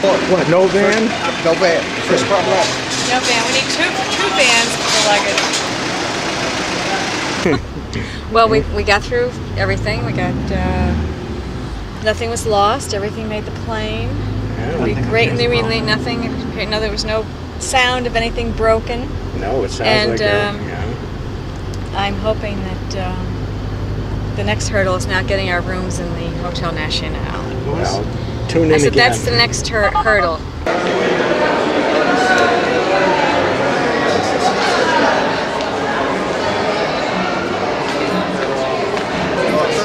What, no van? No van. First problem. No van. We need two vans for the luggage. Well, we got through everything. We got nothing was lost. Everything made the plane. We greatly relieved nothing. No, there was no sound of anything broken. No, it sounds like I'm hoping that the next hurdle is now getting our rooms in the Hotel Nacional. Well, tune in I said again. that's the next hurdle.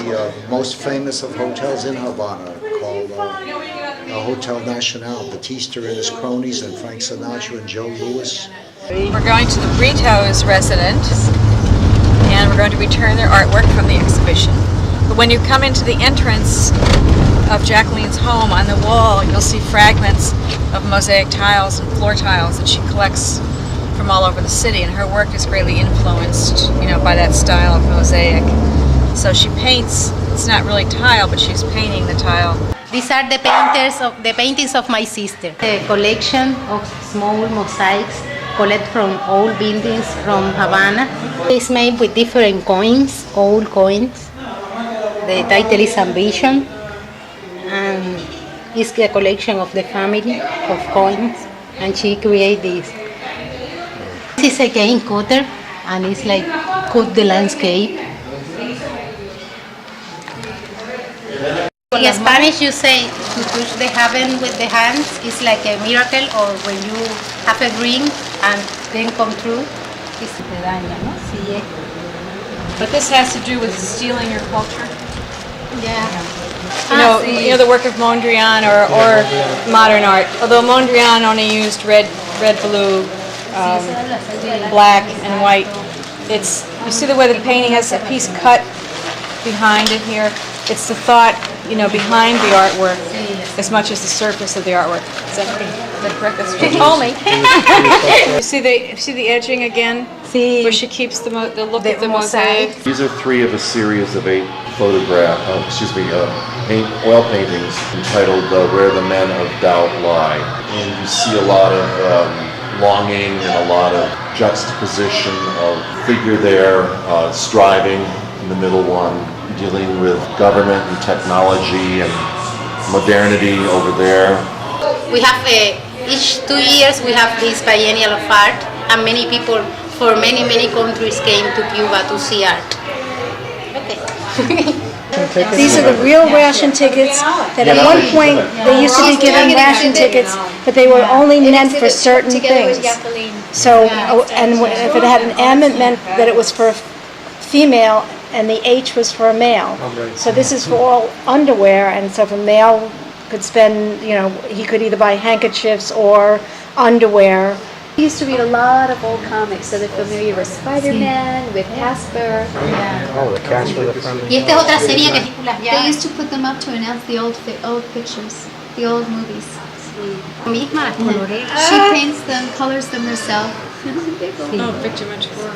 The most famous of hotels in Havana, called Hotel Nacional. Batista and his cronies, and Frank Sinatra and Joe Louis. We're going to the Brito's residence, and we're going to return their artwork from the exhibition. But when you come into the entrance of Jacqueline's home, on the wall you'll see fragments of mosaic tiles and floor tiles that she collects from all over the city, and her work is greatly influenced, by that style of mosaic. So she paints, it's not really tile, but she's painting the tile. These are the paintings of my sister. A collection of small mosaics collected from old buildings from Havana. It's made with different coins, old coins. The title is Ambition, and it's a collection of the family of coins, and she created this. This is a cane cutter, and it's like cut the landscape. In Spanish, you say to touch the heaven with the hands is like a miracle, or when you have a dream and then come true. It's te daña, ¿no? Sí. But this has to do with stealing your culture. Yeah. The work of Mondrian or modern art. Although Mondrian only used red, blue, black, and white. You see the way the painting has a piece cut behind it here. It's the thought, behind the artwork as much as the surface of the artwork. Is that correct? That's what she told me. You see the edging again, where she keeps the look of the mosaic. These are 3 of a series of 8 oil paintings entitled "Where the Men of Doubt Lie," and you see a lot of longing and a lot of juxtaposition of figure there, striving in the middle one, dealing with government and technology and modernity over there. We have each 2 years we have this biennial of art, and many people for many countries came to Cuba to see art. Okay. These are the real ration tickets that at one point they used to be given ration tickets, but they were only meant for certain things. So, and if it had an M, it meant that it was for a female, and the H was for a male. So this is for all underwear, and so if a male could spend, he could either buy handkerchiefs or underwear. I used to read a lot of old comics, so they're familiar with Spider-Man, with Casper. Oh, the Casper the Friendly. Y esta es otra serie de películas. They used to put them up to announce the old pictures, the old movies. Misma. She paints them, colors them herself. Oh, Victor Mentor.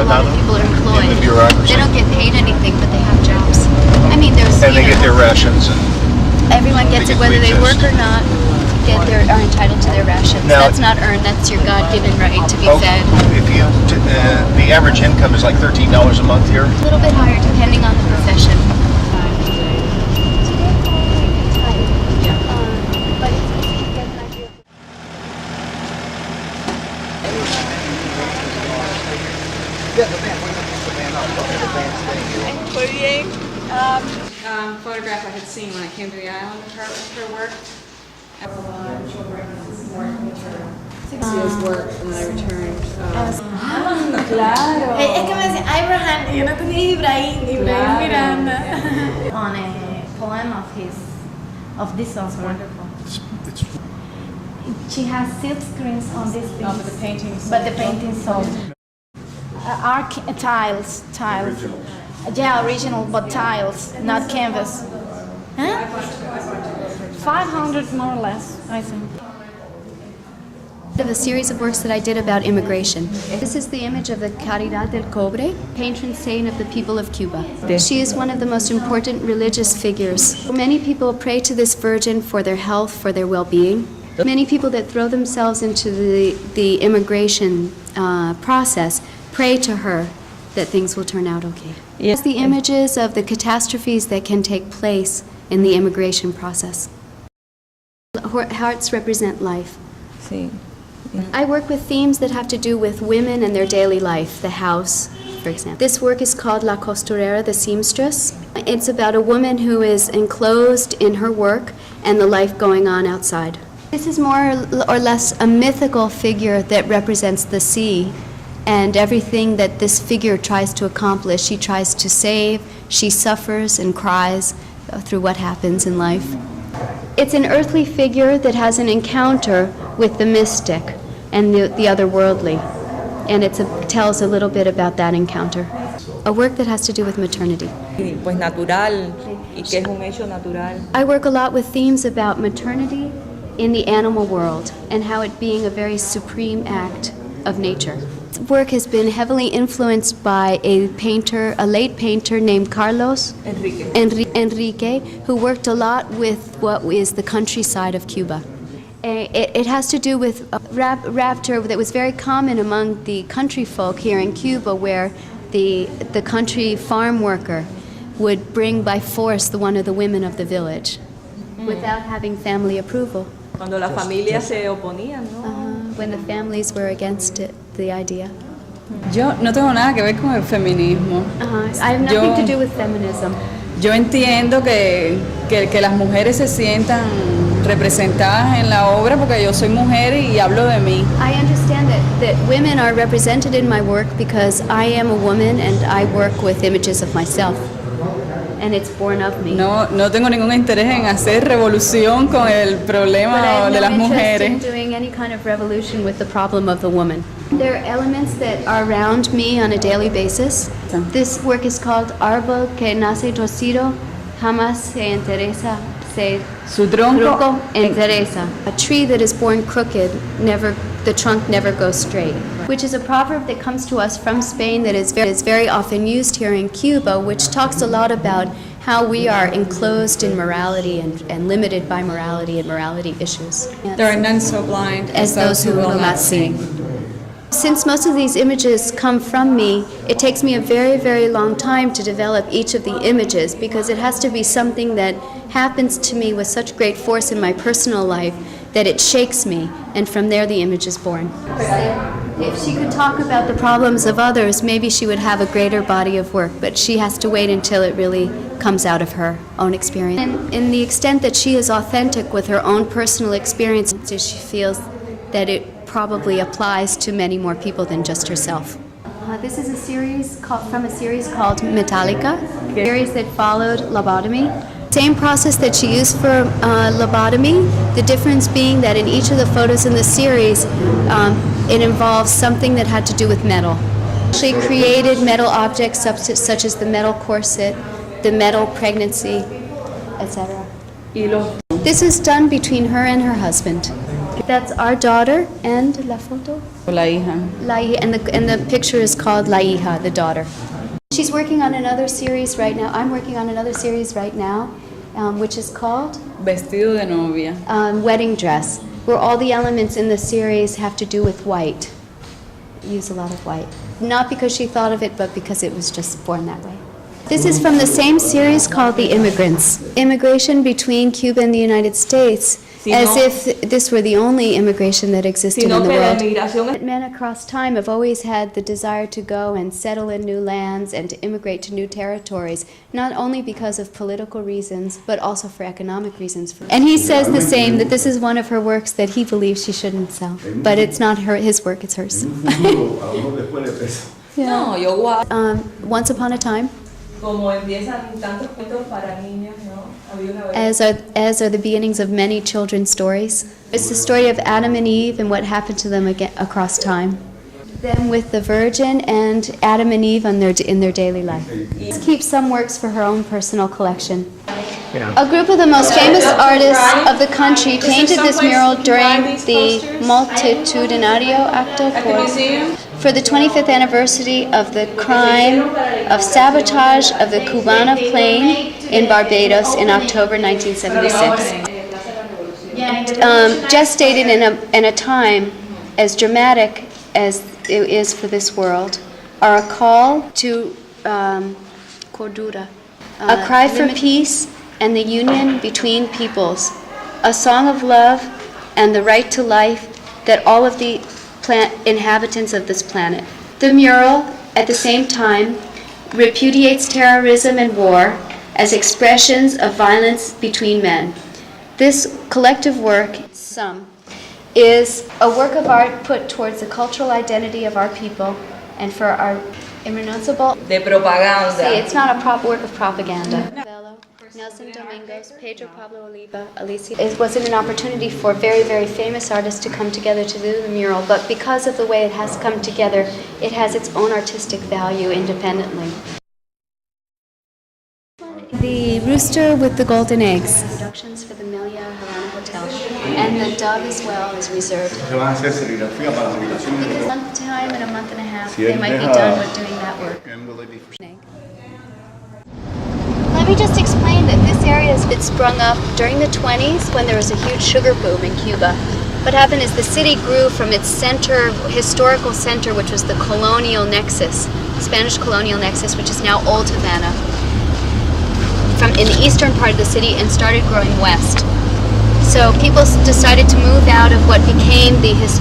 a lot of people are employed. In the bureaucracy. They don't get paid anything, but they have jobs. I mean, there's And they get their rations and everyone gets they it get whether to they work exist. or not. Are entitled to their rations. Now- That's not earned. That's your God-given right to be Okay, fed. if you, the average income is like $13 a month here. A little bit higher depending on the profession. Muy bien. Photograph I had seen when I came to the island of her work. Six years work and then I returned. Claro. Es que me decía Abraham y yo no tenía Ibrahim Claro. Miranda. On a poem of this author. She has silk screens on this piece. But the paintings. But the paintings sold. Tiles. Yeah, original, but tiles, not canvas. Huh? 500 more or less, I think. Of a series of works that I did about immigration. This is the image of the Caridad del Cobre, patron saint of the people of Cuba. She is one of the most important religious figures. Many people pray to this virgin for their health, for their well-being. Many people that throw themselves into the immigration process pray to her that things will turn out okay. It's the images of the catastrophes that can take place in the immigration process. Hearts represent life. Sí. I work with themes that have to do with women and their daily life, the house, for example. This work is called La Costurera, the seamstress. It's about a woman who is enclosed in her work and the life going on outside. This is more or less a mythical figure that represents the sea and everything that this figure tries to accomplish. She tries to save, she suffers and cries through what happens in life. It's an earthly figure that has an encounter with the mystic and the otherworldly, and it tells a little bit about that encounter. A work that has to do with maternity. Pues natural, y que es un hecho natural. I work a lot with themes about maternity in the animal world and how it being a very supreme act of nature. This work has been heavily influenced by a painter, a late painter named Carlos Enrique, who worked a lot with what is the countryside of Cuba. It has to do with a rapture that was very common among the country folk here in Cuba, where the country farm worker would bring by force one of the women of the village without having family approval. Cuando las familias se oponían, ¿no? When the families were against it, the idea. Yo no tengo nada que ver con el feminismo. I have nothing to do with feminism. Yo entiendo que las mujeres se sientan representadas en la obra porque yo soy mujer y hablo de mí. I understand that women are represented in my work because I am a woman and I work with images of myself. And it's born of me. No tengo ningún interés en hacer revolución con el But I problema have de no las interest in mujeres. doing any kind of revolution with the problem of the woman. There are elements that are around me on a daily basis. This work is called Árbol que nace torcido, jamás se endereza, Su tronco endereza. A tree that is born crooked, the trunk never goes straight. Which is a proverb that comes to us from Spain that is very often used here in Cuba, which talks a lot about how we are enclosed in morality and limited by morality and morality issues. There are none so blind As those who will not see. Since most of these images come from me, it takes me a very, very long time to develop each of the images because it has to be something that happens to me with such great force in my personal life that it shakes me, and from there the image is born. If she could talk about the problems of others, maybe she would have a greater body of work, but she has to wait until it really comes out of her own experience. And in the extent that she is authentic with her own personal experience, she feels that it probably applies to many more people than just herself. This is a series from a series called Metallica, a series that followed lobotomy. Same process that she used for lobotomy, the difference being that in each of the photos in the series, it involves something that had to do with metal. She created metal objects such as the metal corset, the metal pregnancy, etc. This is done between her and her husband. That's our daughter and la foto. La hija. And the picture is called La Hija, the daughter. She's working on another series right now. I'm working on another series right now, which is called Vestido de novia. Wedding Dress, where all the elements in the series have to do with white. Use a lot of white. Not because she thought of it, but because it was just born that way. This is from the same series called The Immigrants. Immigration between Cuba and the United States, as if this were the only immigration that existed in the world. Men across time have always had the desire to go and settle in new lands and to immigrate to new territories, not only because of political reasons, but also for economic reasons. And he says the same, that this is one of her works that he believes she shouldn't sell. But it's not his work, it's hers. No, yo guardo. Once Upon a Time. Como empiezan tantos cuentos para niños, ¿no? Había una vez. As are the beginnings of many children's stories. It's the story of Adam and Eve and what happened to them across time. Them with the Virgin and Adam and Eve in their daily life. She keeps some works for her own personal collection. Yeah. A group of the most famous artists of the country painted this mural during the Multitudinario Acto for the 25th anniversary of the crime of sabotage of the Cubana plane in Barbados in October 1976. Gestated in a time as dramatic as it is for this world, are a call to cordura, a cry for peace and the union between peoples, a song of love and the right to life that all of the inhabitants of this planet. The mural, at the same time, repudiates terrorism and war as expressions of violence between men. This collective work, is a work of art put towards the cultural identity of our people and for our irrenunciable... De propaganda. See, it's not a work of propaganda. Nelson Domingos, Pedro Pablo Oliva, Alicia. It wasn't an opportunity for very, very famous artists to come together to do the mural, but because of the way it has come together, it has its own artistic value independently. The Rooster with the Golden Eggs. Productions for the Melia Havana Hotel. And the dove as well is reserved. In a month time and a month and a half, they might be done with doing that work. Let me just explain that this area has been sprung up during the 20s when there was a huge sugar boom in Cuba. What happened is the city grew from its center, historical center, which was the colonial nexus, Spanish colonial nexus, which is now Old Havana, in the eastern part of the city, and started growing west. So people decided to move out of what became this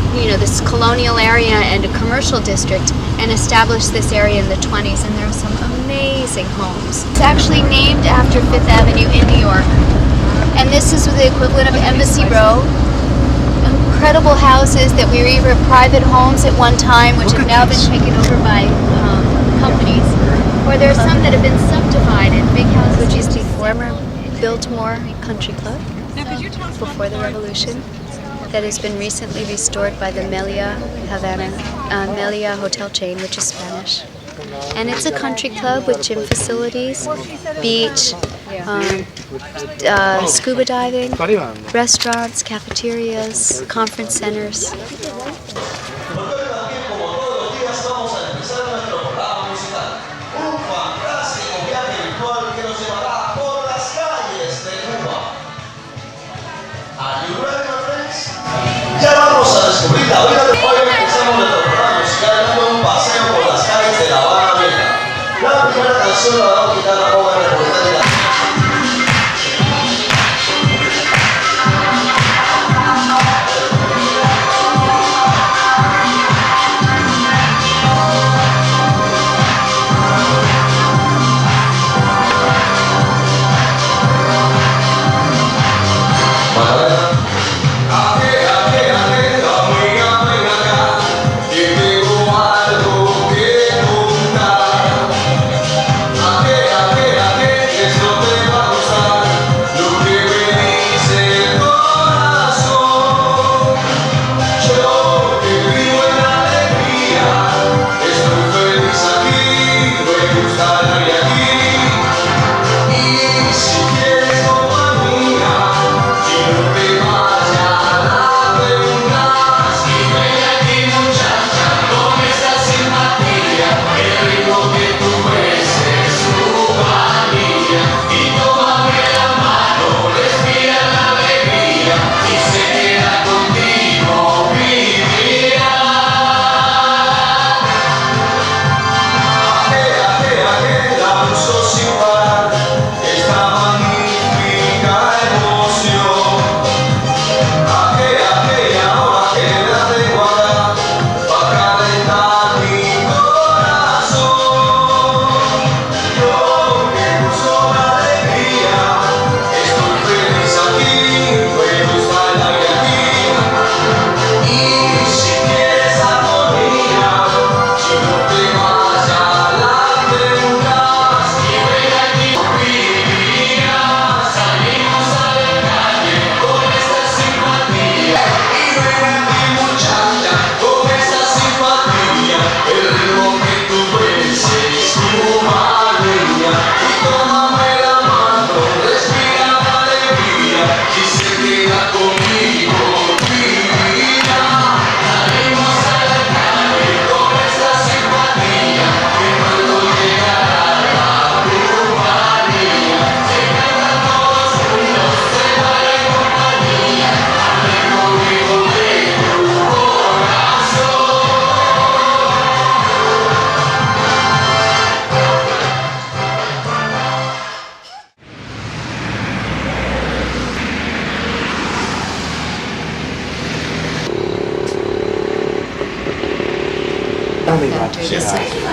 colonial area and a commercial district and establish this area in the 20s, and there are some amazing homes. It's actually named after Fifth Avenue in New York, and this is the equivalent of Embassy Row. Incredible houses that were either private homes at one time, which have now been taken over by companies, or there are some that have been subdivided, big houses, which is the former Biltmore Country Club before the revolution, that has been recently restored by the Melia hotel chain, which is Spanish. And it's a country club with gym facilities, beach, scuba diving, restaurants, cafeterias, conference centers. Ya vamos a descubrir la vida de hoy. Empezamos nuestro programa musical dando un paseo por las calles de La Habana Vieja. La primera canción la va a quitar la joven reportera.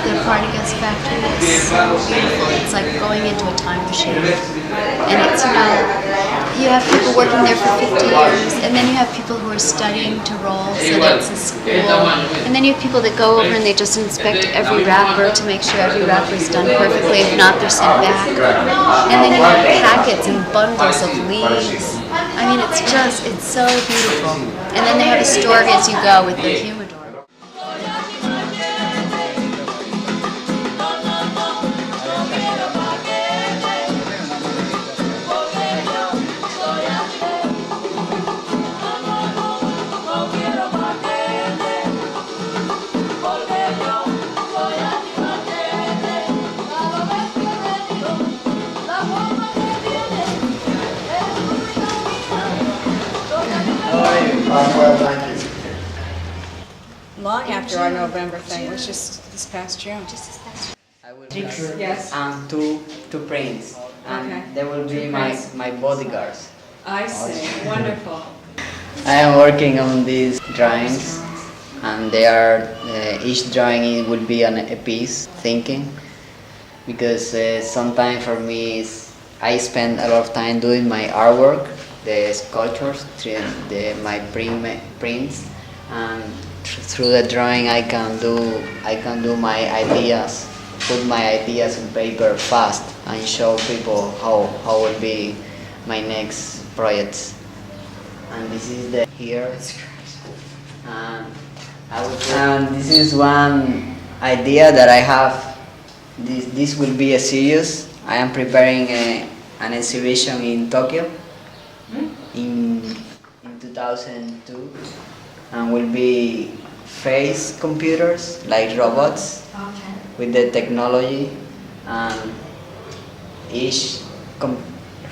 the Partagas factory is so beautiful. It's like going into a time machine. And it's, you have people working there for 50 years, and then you have people who are studying to roll, so that's a school. And then you have people that go over and they just inspect every wrapper to make sure every wrapper is done perfectly. If not, they're sent back. And then you have packets and bundles of leaves. I mean, it's so beautiful. And then they have a store as you go with the humidor. Well, thank you. Long after our November thing, was just this past June. I will Yes. and two prints, and Okay. they will be Two my prints. bodyguards. I see. Wonderful. I am working on these drawings, and they are each drawing will be a piece thinking, because sometimes for me I spend a lot of time doing my artwork, the sculptures, my prints, and through the drawing I can do my ideas, put my ideas on paper fast, and show people how will be my next projects. And this is the here, and this is one idea that I have. This will be a series. I am preparing an exhibition in Tokyo in 2002, and will be face computers like robots with the technology, and each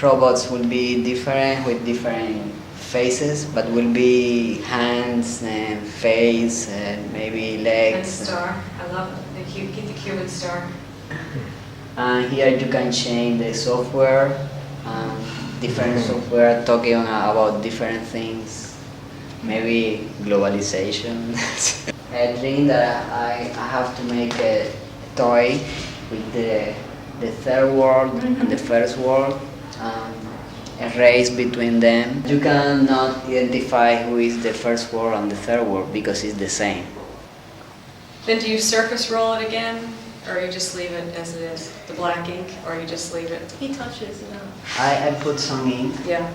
robots will be different with different faces, but will be hands and face and maybe And legs. star. I love it. Get the Cuban star. And here you can change the software, different software talking about different things, maybe globalization. I dream that I have to make a toy with the third world and the first world, a race between them. You cannot identify who is the first world and the third world because it's the same. Then do you surface roll it again, or you just leave it as it is, the black ink, or you just leave it? He touches, I put some ink, Yeah.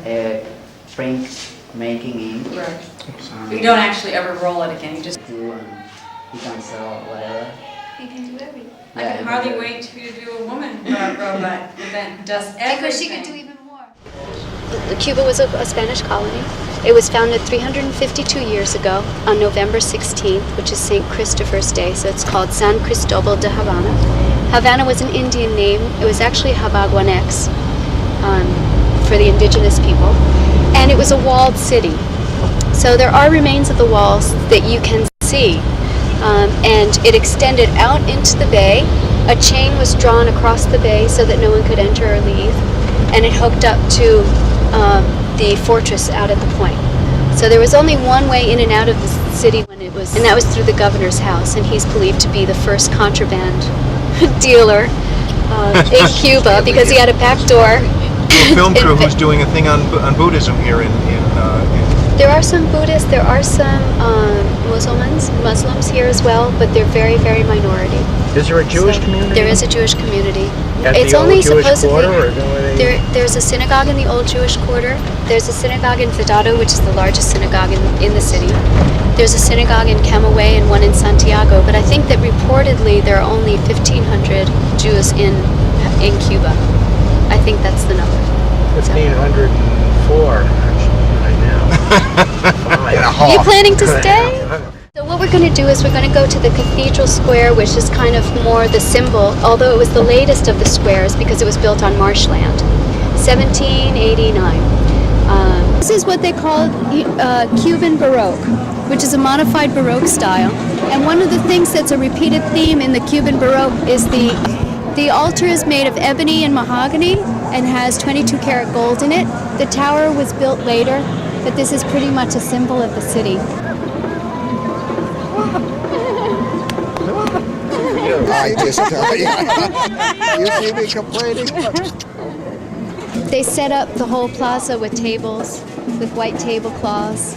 print making ink. Right. You don't actually ever roll it again. You just. You can sell whatever. He can do everything. I can hardly wait for you to do a woman robot event. Does everything. Because she could do even more. Cuba was a Spanish colony. It was founded 352 years ago on November 16th, which is St. Christopher's Day, so it's called San Cristobal de Havana. Havana was an Indian name. It was actually Habaguanex for the indigenous people. And it was a walled city. So there are remains of the walls that you can see. And it extended out into the bay. A chain was drawn across the bay so that no one could enter or leave. And it hooked up to the fortress out at the point. So there was only one way in and out of the city when it was, and that was through the governor's house, and he's believed to be the first contraband dealer in Cuba because he had a back door. A film crew who's doing a thing on Buddhism here in There are some Buddhists, there are some Muslims here as well, but they're very, very minority. Is there a Jewish community? There is a Jewish community. At It's the only old Jewish supposedly quarter, or don't they? there's a synagogue in the old Jewish quarter. There's a synagogue in Vedado, which is the largest synagogue in the city. There's a synagogue in Camagüey and one in Santiago, but I think that reportedly there are only 1,500 Jews in Cuba. I think that's the number. 1,504 actually right now. Are you planning to stay? So what we're going to do is we're going to go to the Cathedral Square, which is kind of more the symbol, although it was the latest of the squares because it was built on marshland, 1789. This is what they call Cuban Baroque, which is a modified Baroque style. And one of the things that's a repeated theme in the Cuban Baroque is the altar is made of ebony and mahogany and has 22 karat gold in it. The tower was built later, but this is pretty much a symbol of the city. I just tell you. You see me complaining? They set up the whole plaza with tables, with white tablecloths,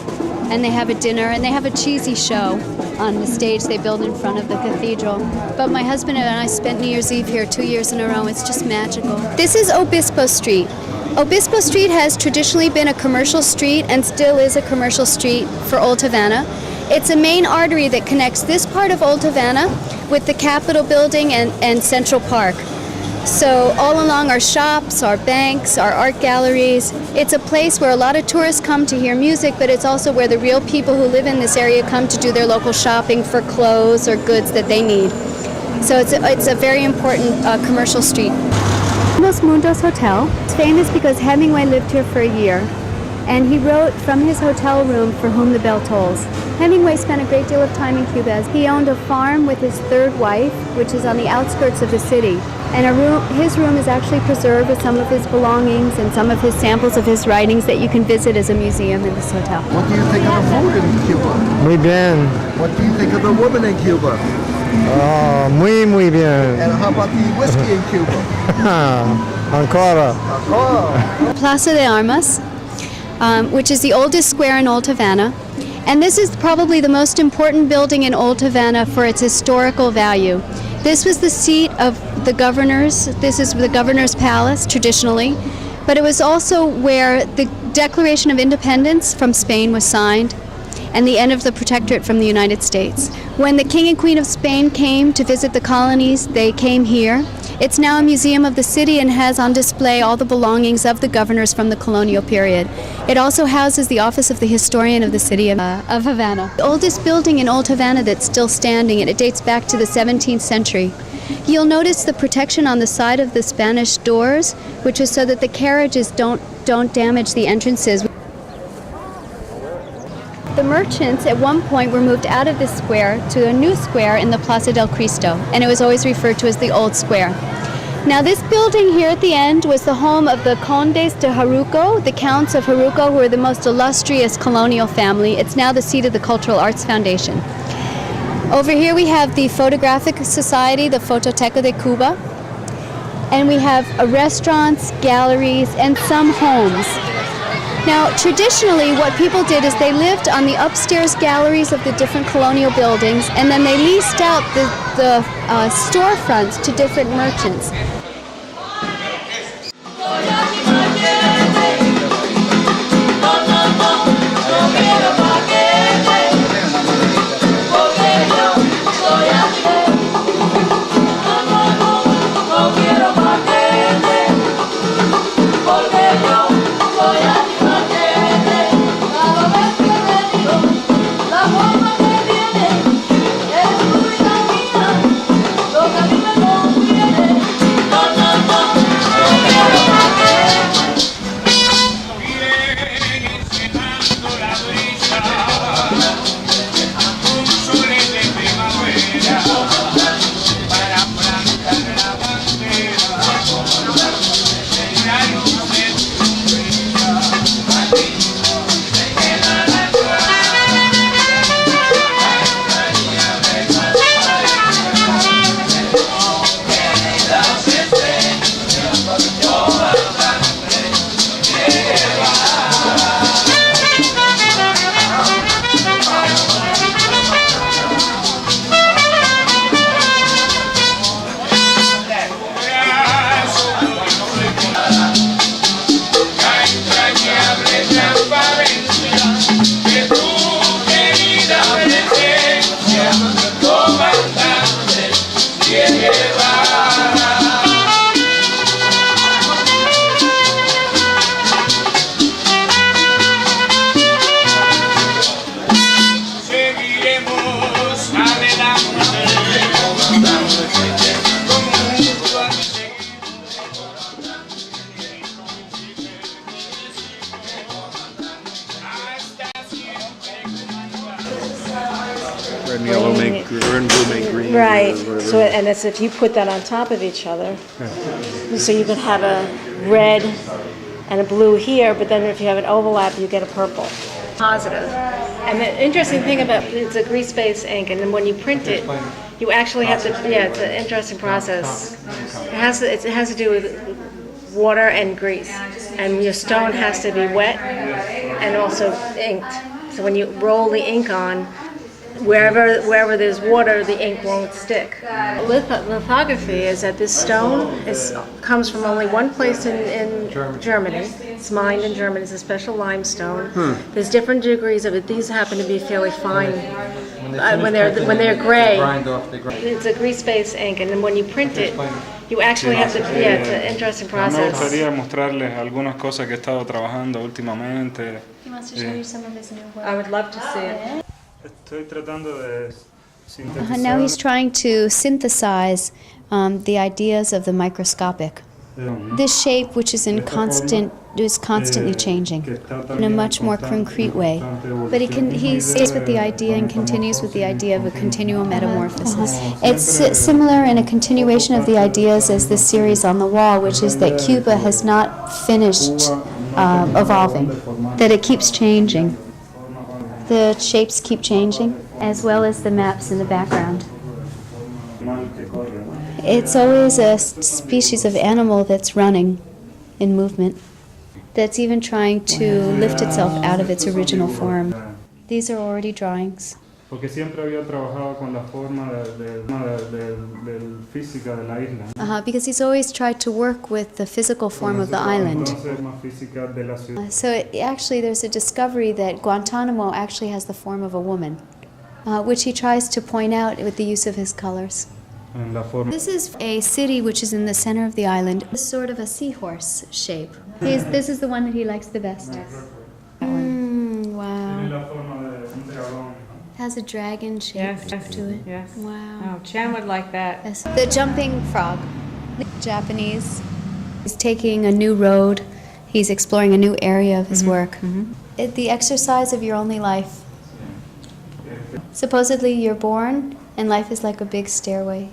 and they have a dinner, and they have a cheesy show on the stage they build in front of the cathedral. But my husband and I spent New Year's Eve here 2 years in a row. It's just magical. This is Obispo Street. Obispo Street has traditionally been a commercial street and still is a commercial street for Old Havana. It's a main artery that connects this part of Old Havana with the Capitol building and Central Park. So all along our shops, our banks, our art galleries, it's a place where a lot of tourists come to hear music, but it's also where the real people who live in this area come to do their local shopping for clothes or goods that they need. So it's a very important commercial street. Los Mundos Hotel is famous because Hemingway lived here for a year, and he wrote from his hotel room For Whom the Bell Tolls. Hemingway spent a great deal of time in Cuba. He owned a farm with his third wife, which is on the outskirts of the city. And his room is actually preserved with some of his belongings and some of his samples of his writings that you can visit as a museum in this hotel. What do you think of the food in Cuba? Muy bien. What do you think of the woman in Cuba? Muy bien. And how about the whiskey in Cuba? Ancora. Plaza de Armas, which is the oldest square in Old Havana. And this is probably the most important building in Old Havana for its historical value. This was the seat of the governors. This is the governor's palace, traditionally. But it was also where the Declaration of Independence from Spain was signed and the end of the protectorate from the United States. When the King and Queen of Spain came to visit the colonies, they came here. It's now a museum of the city and has on display all the belongings of the governors from the colonial period. It also houses the office of the historian of the city of Havana. The oldest building in Old Havana that's still standing, and it dates back to the 17th century. You'll notice the protection on the side of the Spanish doors, which is so that the carriages don't damage the entrances. The merchants at one point were moved out of this square to a new square in the Plaza del Cristo, and it was always referred to as the Old Square. Now this building here at the end was the home of the Condes de Jaruco, the Counts of Jaruco, who were the most illustrious colonial family. It's now the seat of the Cultural Arts Foundation. Over here we have the Photographic Society, the Fototeca de Cuba, and we have restaurants, galleries, and some homes. Now, traditionally, what people did is they lived on the upstairs galleries of the different colonial buildings, and then they leased out the storefronts to different merchants. Red and yellow make red and blue make green. Right, or whatever. so, and it's if you put that on top of each other, so you can have a red and a blue here, but then if you have an overlap, you get a purple. Positive. And the interesting thing about it's a grease-based ink, and then when you print it, you actually have to. Yeah, it's an interesting process. It has to do with water and grease, and your stone has to be wet and also inked. So when you roll the ink on, wherever there's water, the ink won't stick. Lithography is that this stone comes from only one place in Germany. It's mined in Germany. It's a special limestone. There's different degrees of it. These happen to be fairly fine when they're gray. It's a grease-based ink, and then when you print it, you actually have to. Yeah, it's an interesting process. Me gustaría mostrarles algunas cosas que he estado trabajando últimamente. He wants to show you some of his new work. I would love to see it. Estoy tratando de sintetizar. Now he's trying to synthesize the ideas of the microscopic. This shape, which is constantly changing in a much more concrete way. But he stays with the idea and continues with the idea of a continual metamorphosis. It's similar in a continuation of the ideas as this series on the wall, which is that Cuba has not finished evolving, that it keeps changing. The shapes keep changing, as well as the maps in the background. It's always a species of animal that's running in movement, that's even trying to lift itself out of its original form. These are already drawings. Porque siempre había trabajado con la forma de física de la isla. Because he's always tried to work with the physical form of the island. So actually there's a discovery that Guantanamo actually has the form of a woman, which he tries to point out with the use of his colors. This is a city which is in the center of the island, sort of a seahorse shape. This is the one that he likes the best. Wow. Has a dragon shape to it. Yes. Wow. Oh, Chen would like that. Yes. The jumping frog. Japanese. He's taking a new road. He's exploring a new area of his work. The exercise of your only life. Supposedly you're born and life is like a big stairway.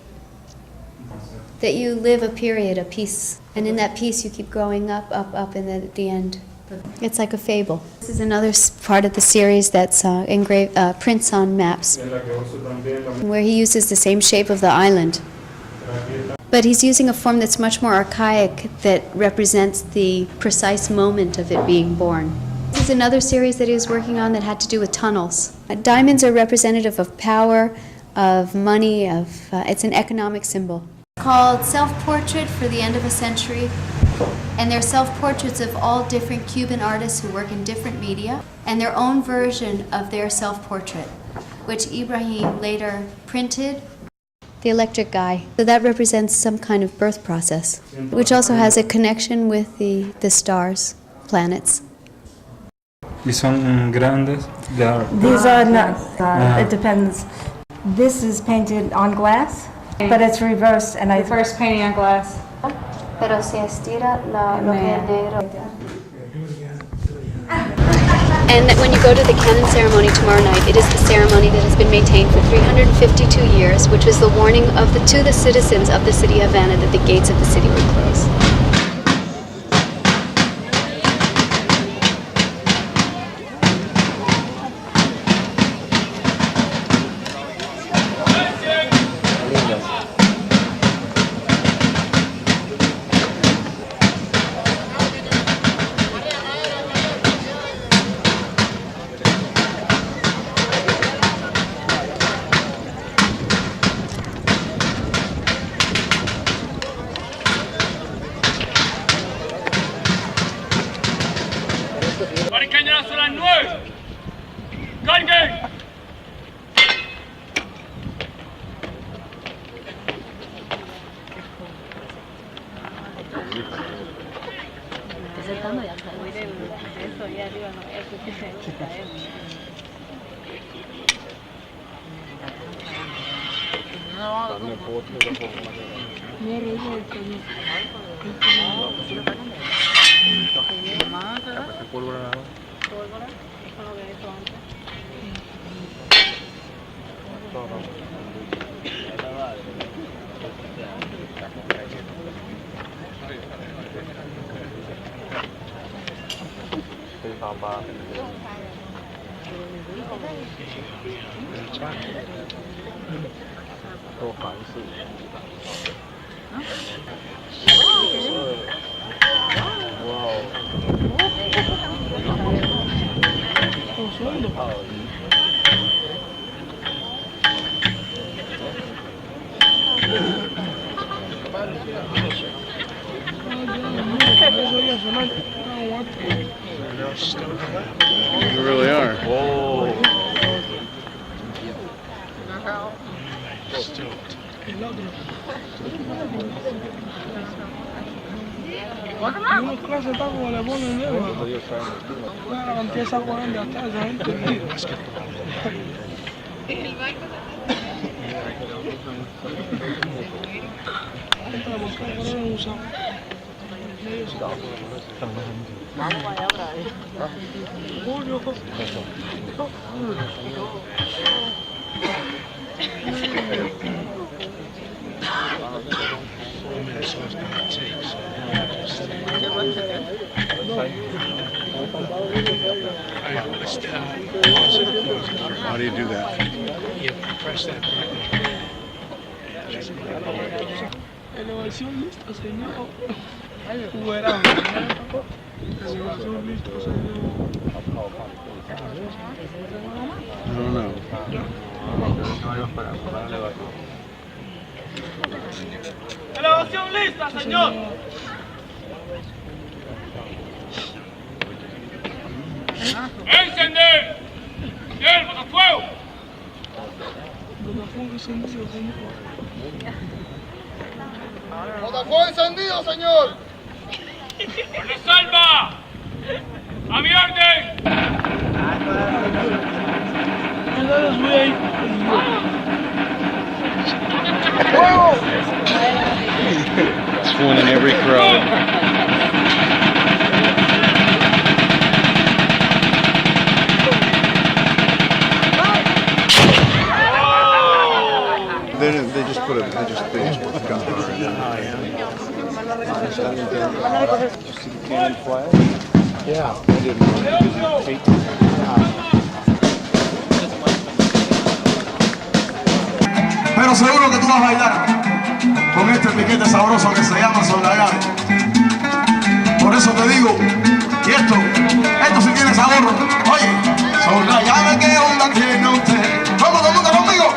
That you live a period, a piece, and in that piece you keep growing up, and then at the end. It's like a fable. This is another part of the series that's prints on maps, where he uses the same shape of the island. But he's using a form that's much more archaic, that represents the precise moment of it being born. This is another series that he was working on that had to do with tunnels. Diamonds are representative of power, of money, it's an economic symbol. Called Self-Portrait for the End of a Century. And they're self-portraits of all different Cuban artists who work in different media, and their own version of their self-portrait, which Ibrahim later printed. The electric guy. So that represents some kind of birth process, which also has a connection with the stars, planets. ¿Y son grandes? These are not. It depends. This is painted on glass, but it's reversed, and First painting on glass. Pero si estira lo que es negro. And that when you go to the canon ceremony tomorrow night, it is the ceremony that has been maintained for 352 years, which was the warning to the citizens of the city of Havana that the gates of the city would close. You really are. Whoa. How do you do that? You press that button. Elevación lista, señor. Fuera. Elevación lista, señor. I don't know. Elevación lista, señor. ¡Encender! ¡Bien, botafuego! Botafuego encendido, señor. ¡Botafuego encendido, señor! ¡Orden salva! ¡A mi orden! ¡Fuego! It's one in every crowd. They just put a gunpowder in there. You see the cannon flag? Yeah. I didn't know. Did you take Pero seguro que tú vas a bailar con este piquete sabroso que se llama Son la Llave. Por eso te digo, y esto sí tiene sabor. Oye, son la llave que onda tiene usted. Vamos, todo el mundo conmigo.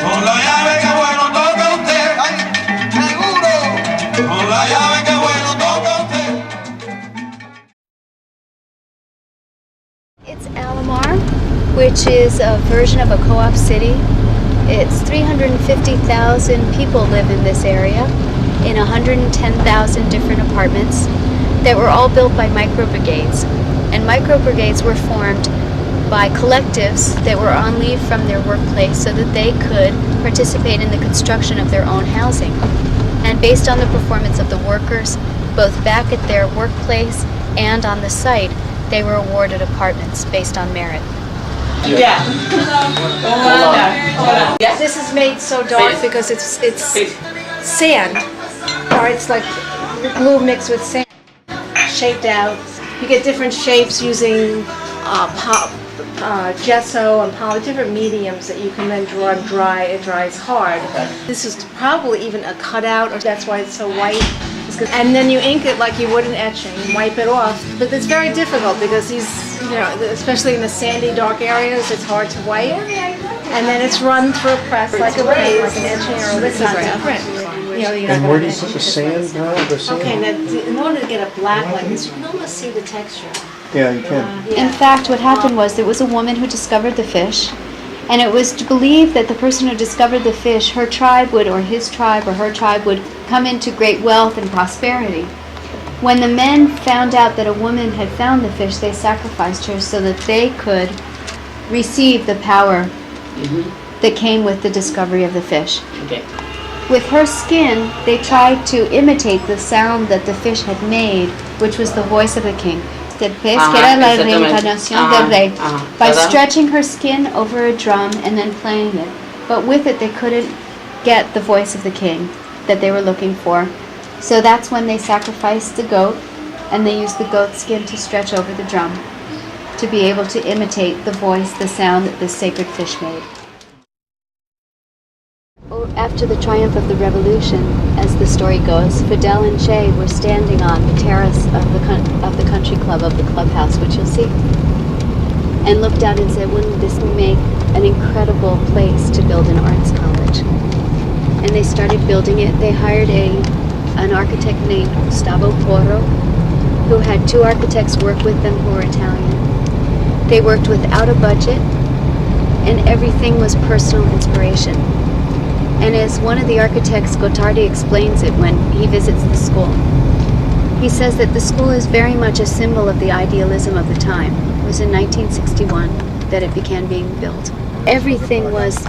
Son la llave que bueno toca usted. Ay, seguro. Son la llave que bueno toca usted. It's Alomar, which is a version of a co-op city. It's 350,000 people live in this area in 110,000 different apartments that were all built by micro-brigades. And micro-brigades were formed by collectives that were on leave from their workplace so that they could participate in the construction of their own housing. And based on the performance of the workers, both back at their workplace and on the site, they were awarded apartments based on merit. Yeah. This is made so dark because it's sand, or it's like glue mixed with sand, shaped out. You get different shapes using gesso and poly, different mediums that you can then draw and dry. It dries hard. This is probably even a cutout, or that's why it's so white. And then you ink it like you would an etching, wipe it off. But it's very difficult because these, especially in the sandy, dark areas, it's hard to wipe. And then it's run through a press like a paint, like an etching, or this is different. And where do you put the sand now? Okay, now in order to get a black like this, you can almost see the texture. Yeah, you can. In fact, what happened was there was a woman who discovered the fish, and it was believed that the person who discovered the fish, her tribe would, or his tribe, or her tribe would come into great wealth and prosperity. When the men found out that a woman had found the fish, they sacrificed her so that they could receive the power that came with the discovery of the fish. Okay. With her skin, they tried to imitate the sound that the fish had made, which was the voice of the king. Del pez, que era la reencarnación del rey, by stretching her skin over a drum and then playing it. But with it, they couldn't get the voice of the king that they were looking for. So that's when they sacrificed the goat, and they used the goat skin to stretch over the drum. to be able to imitate the voice, the sound that this sacred fish made. After the triumph of the revolution, as the story goes, Fidel and Che were standing on the terrace of the country club, of the clubhouse, which you'll see, and looked out and said, wouldn't this make an incredible place to build an arts college? And they started building it. They hired an architect named Gustavo Porro, who had 2 architects work with them who were Italian. They worked without a budget, and everything was personal inspiration. And as one of the architects, Doughtery, explains it when he visits the school, he says that the school is very much a symbol of the idealism of the time. It was in 1961 that it began being built. Everything was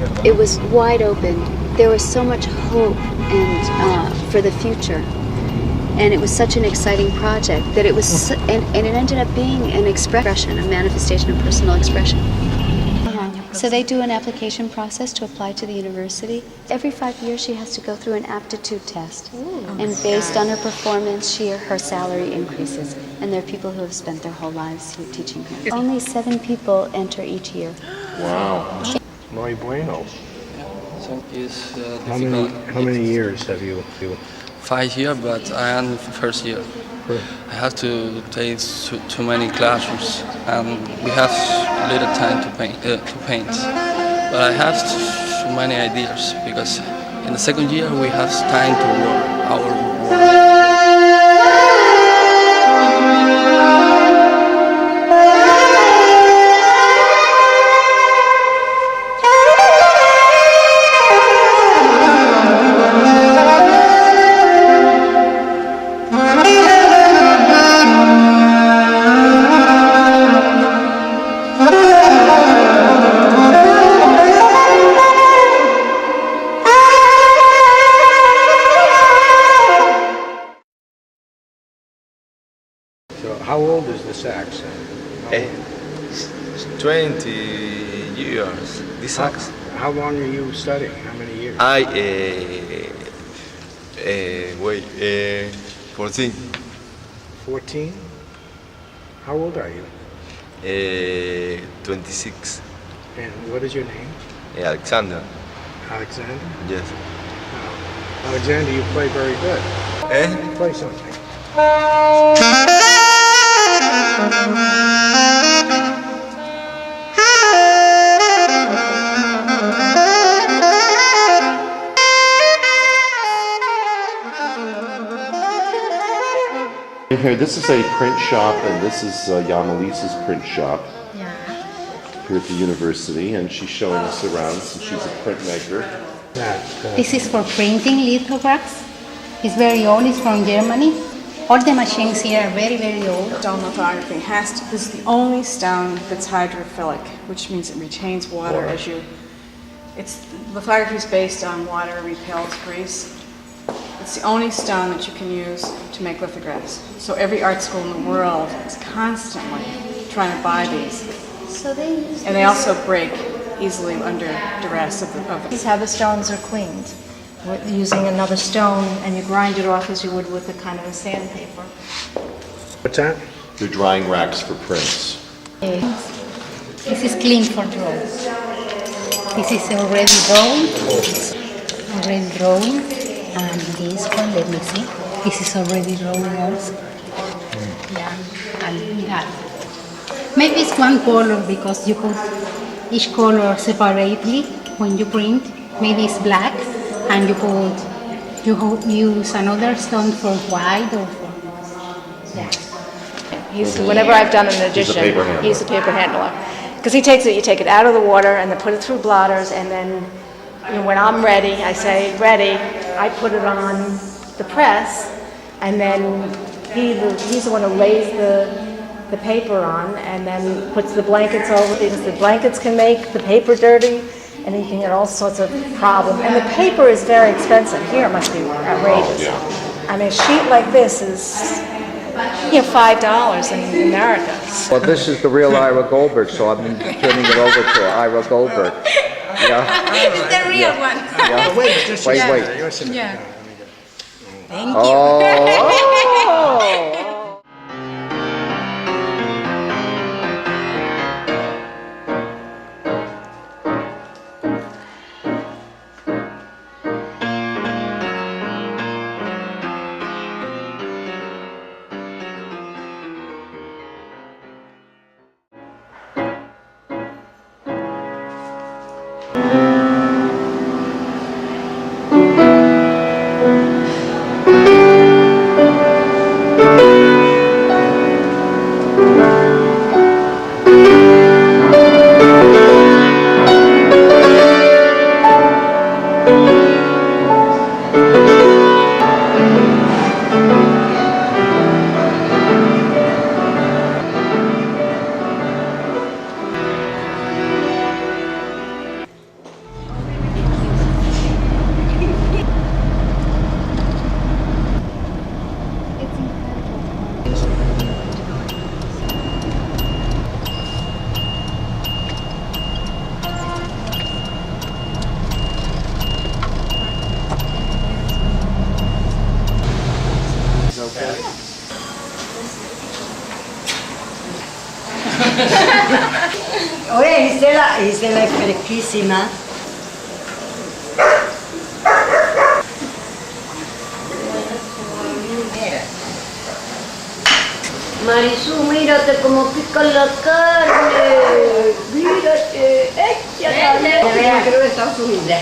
wide open. There was so much hope and for the future. And it was such an exciting project that it was, and it ended up being an expression, a manifestation of personal expression. So they do an application process to apply to the university. Every 5 years she has to go through an aptitude test. And based on her performance, her salary increases. And there are people who have spent their whole lives teaching her. Only 7 people enter each year. Wow. Muy bueno. So it's How many years have you? 5 years, but I am in first year. I have to take too many classrooms, and we have little time to paint. But I have too many ideas because in the second year we have time to work our work. How old is this axe? 20 years. This axe. How long are you studying? How many years? 14. 14? How old are you? 26. And what is your name? Alexander. Alexander? Yes. Alexander, you play very good. Play something. Here, this is a print shop, and this is Yamalisa's print shop here at the university, and she's showing us around since she's a printmaker. This is for printing lithographs. It's very old. It's from Germany. All the machines here are very, very old. Stone lithography this is the only stone that's hydrophilic, which means it retains water as you. Lithography is based on water repels grease. It's the only stone that you can use to make lithographs. So every art school in the world is constantly trying to buy these. So they use and they also break easily under duress of the. This is how the stones are cleaned. Using another stone, and you grind it off as you would with a kind of a sandpaper. What's that? They're drying racks for prints. This is clean for drawing. This is already drawn. Already drawing. And this one, let me see. This is already drawing also. Yeah, and that. Maybe it's one color because you put each color separately when you print. Maybe it's black. And you use another stone for white or for, Whenever I've done an edition, he's a paper handler. Because you take it out of the water and then put it through blotters, and then when I'm ready, I say, ready, I put it on the press, and then he's the one who lays the paper on and then puts the blankets over, because the blankets can make the paper dirty. And you can get all sorts of problems. And the paper is very expensive. Here it must be outrageous. I mean, a sheet like this is, $5 in America. Well, this is the real Ira Goldberg, so I've been turning it over to Ira Goldberg. Yeah. It's the real one. Yeah. Wait. Yeah. Thank you. Oh. Oye, Gisela es fresquísima. Marisú, mírate cómo pica la carne. Mírate. Creo que está subiendo.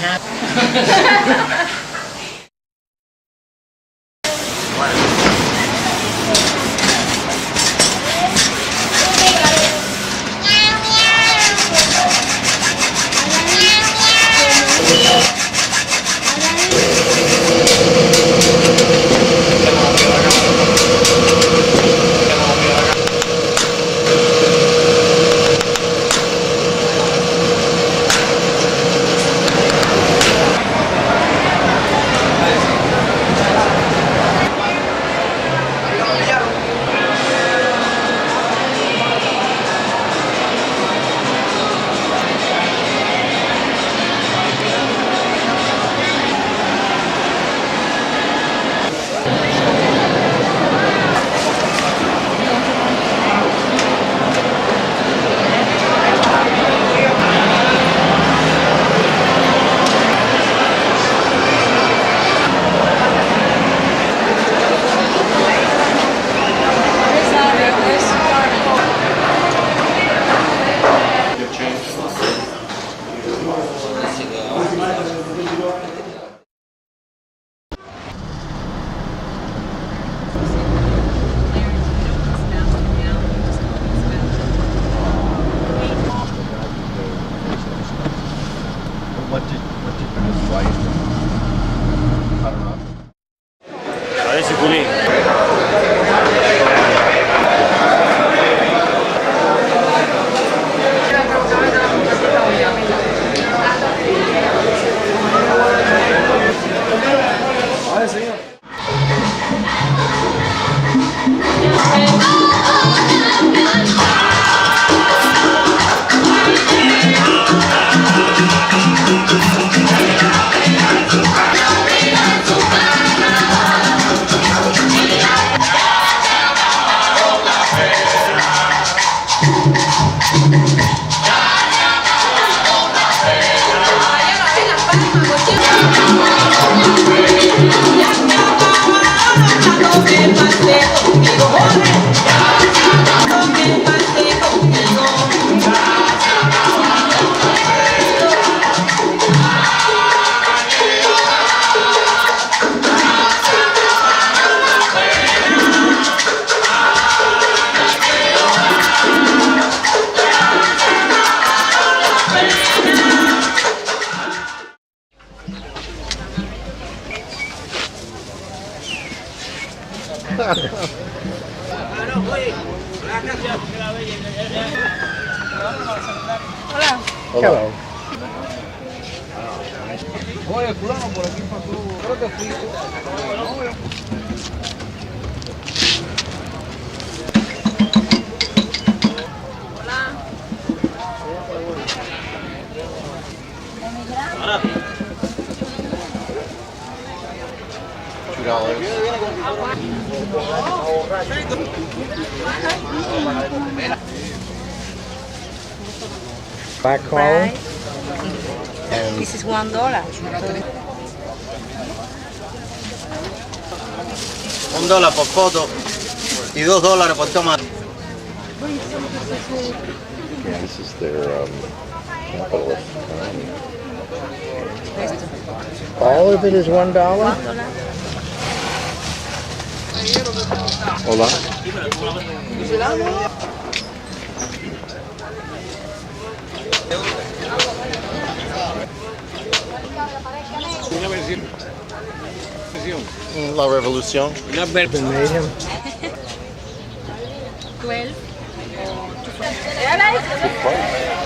Hello. Oye, fulano, por aquí pasó. Creo que fui. Black coal. This is $1. $1 por foto y $2 por toma. Yeah, this is their capitalist economy. All of it is $1? Hola. La revolución. Made him. 12.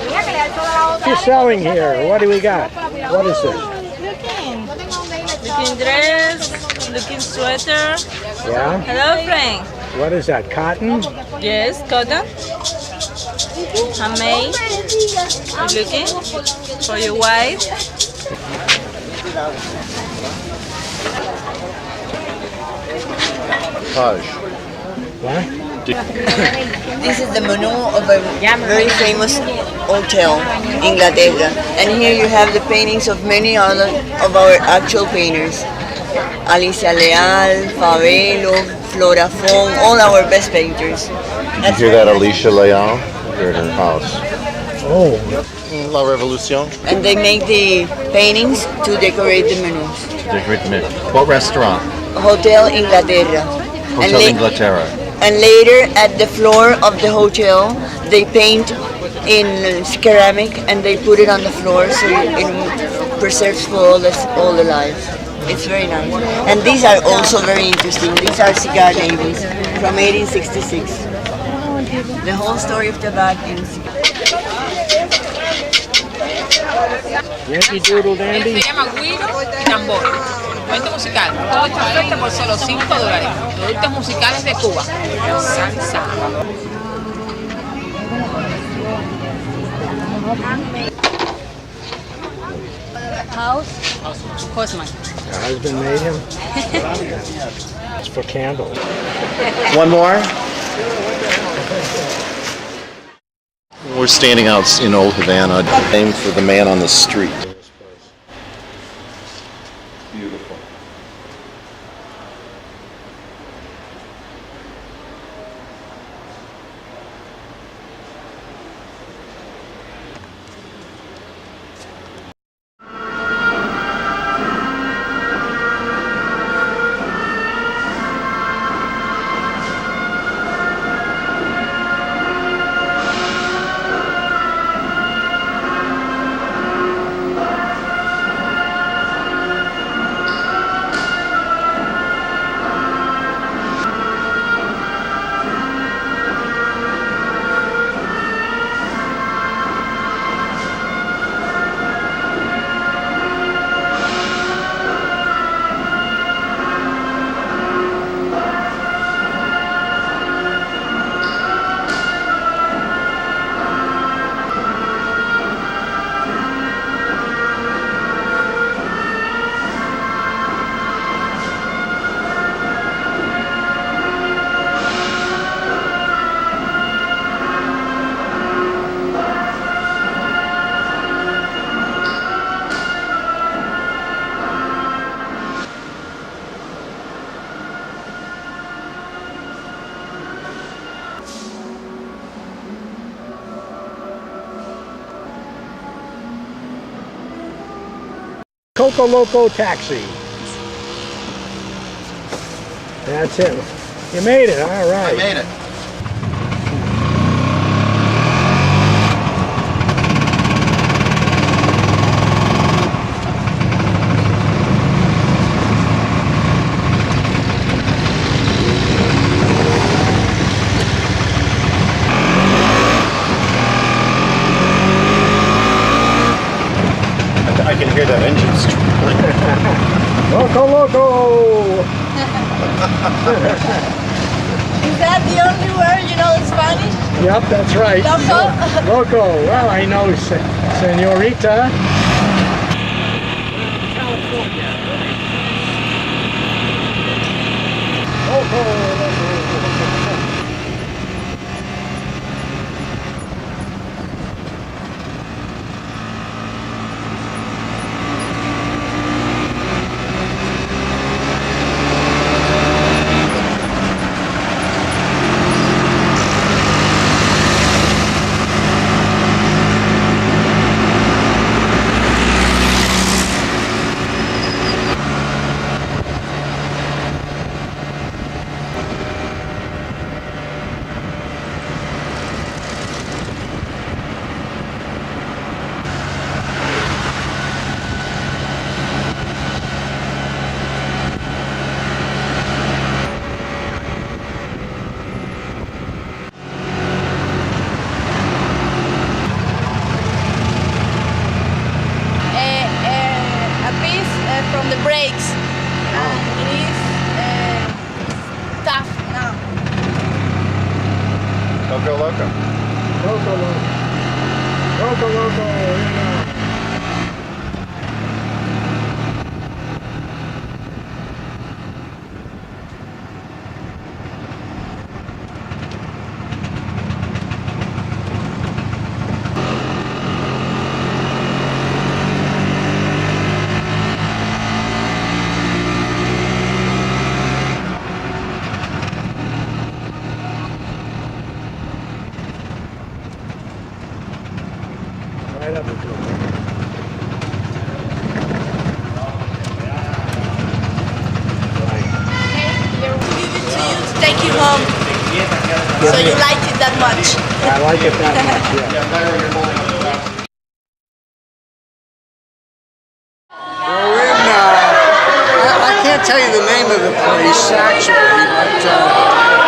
What are you selling here? What do we got? What is this? Looking dress, looking sweater. Yeah? Hello, friend. What is that, cotton? Yes, cotton. Handmade. You looking for your wife? Taj. What? This is the menu of a very famous hotel, Inglaterra. And here you have the paintings of many other of our actual painters. Alicia Leal, Favelo, Flora Fong, all our best painters. You hear that, Alicia Leal? You're at her house. Oh. La Revolucion. And they make the paintings to decorate the menus. Decorate the menu. What restaurant? Hotel Inglaterra. Hotel Inglaterra. And later at the floor of the hotel, they paint in ceramic and they put it on the floor so it preserves for all the life. It's very nice. And these are also very interesting. These are cigar labels from 1866. The whole story of tobacco in Yankee Doodle Dandy. Se llama Guiro Tambor. Cuento musical. Todo esta oferta por solo $5. Productos musicales de Cuba. Salsa. House? Postman. Your husband made him? It's for candles. One more? We're standing out in Old Havana, named for the man on the street. Beautiful. Coco Loco Taxi. That's it. You made it, all right. I made it. I can hear that engine. Loco Loco! Is that the only word you know in Spanish? Yep, that's right. Loco? Loco. Well, I know Senorita. From the brakes. It is tough now. Loco Loco. Loco Loco. Loco Loco. take you home. So you like it that much? I like it that much, yeah. We're in, I can't tell you the name of the place actually, but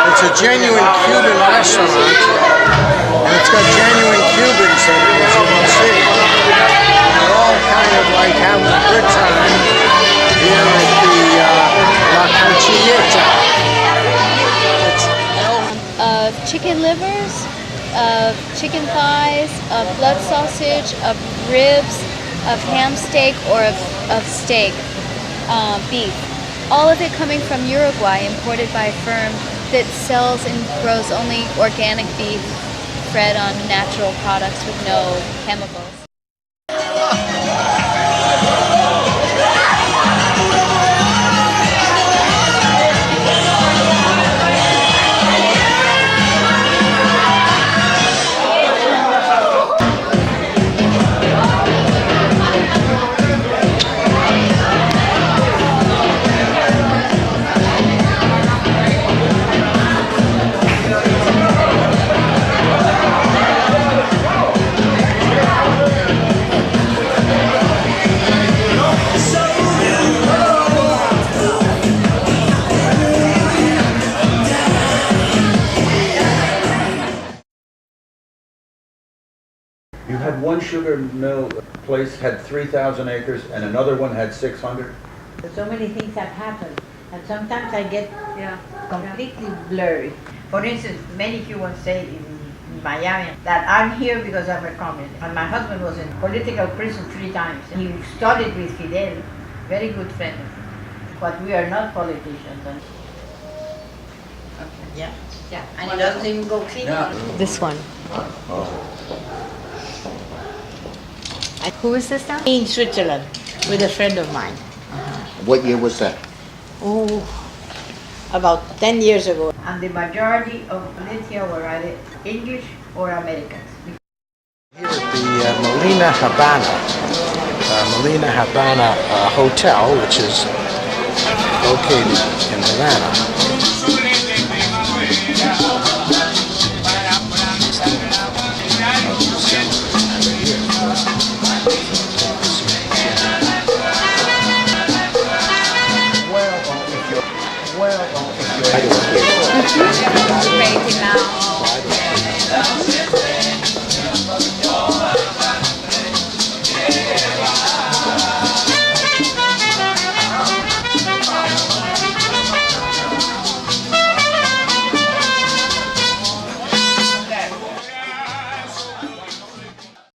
it's a genuine Cuban restaurant, and it's got genuine Cubans in it, as you can see. And they're all kind of like having a good time here at the La Cuccietta. Of chicken livers, of chicken thighs, of blood sausage, of ribs, of ham steak, or of steak, beef. All of it coming from Uruguay, imported by a firm that sells and grows only organic beef bred on natural products with no chemicals. You had one sugar mill place had 3,000 acres and another one had 600? So many things have happened, and sometimes I get completely blurry. For instance, many Cubans say in Miami that I'm here because I'm a communist. And my husband was in political prison 3 times. He studied with Fidel, very good friend of him. But we are not politicians. Yeah, and it doesn't even go clean. This one. Who is this now? In Switzerland, with a friend of mine. What year was that? Oh, about 10 years ago. And the majority of Valencia were either English or Americans. Here at the Molina Habana Hotel, which is located in Havana. I don't care.